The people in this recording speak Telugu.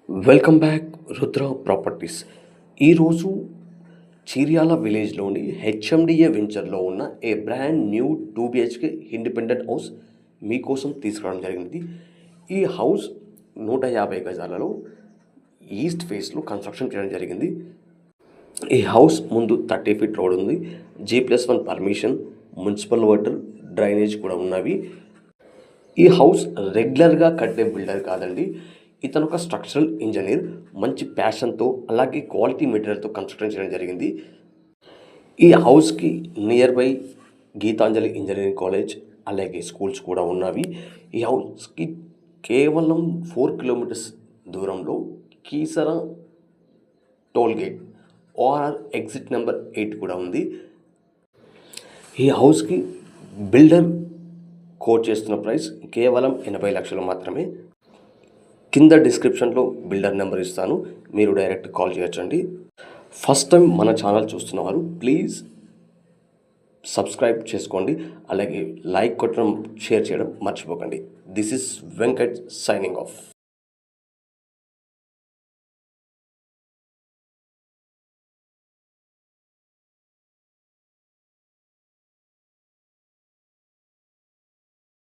Welcome back Rudra properties. ఈరోజు చీర్యాల విలేజ్లోని హెచ్ఎండిఏ వెంచర్లో ఉన్న a brand new 2 BHK independent house మీకోసం తీసుకురావడం జరిగింది. ఈ హౌస్ 150 గజాలలో ఈస్ట్ ఫేస్లో కన్స్ట్రక్షన్ చేయడం జరిగింది. ఈ హౌస్ ముందు 30 ఫీట్ రోడ్ ఉంది. G+1 permission, municipal water, drainage కూడా ఉన్నవి. ఈ హౌస్ రెగ్యులర్గా కట్టే బిల్డర్ కాదండి. ఇతను ఒక స్ట్రక్చరల్ ఇంజనీర్. మంచి ప్యాషన్తో అలాగే క్వాలిటీ మెటీరియల్తో కన్స్ట్రక్షన్ చేయడం జరిగింది. ఈ హౌస్కి near by Geetanjali engineering college అలాగే స్కూల్స్ కూడా ఉన్నవి. ఈ హౌస్కి కేవలం 4 కిలోమీటర్స్ దూరంలో Keesara tollgate ORR exit number 8 కూడా ఉంది. ఈ హౌస్కి బిల్డర్ కోట్ చేస్తున్న ప్రైస్ కేవలం 80 లక్షలు మాత్రమే. కింద డిస్క్రిప్షన్లో బిల్డర్ నెంబర్ ఇస్తాను, మీరు డైరెక్ట్ కాల్ చేయొచ్చండి. ఫస్ట్ టైం మన ఛానల్ చూస్తున్నవారు ప్లీజ్ సబ్స్క్రైబ్ చేసుకోండి, అలాగే లైక్ కొట్టడం, షేర్ చేయడం మర్చిపోకండి. This is Venkat signing off.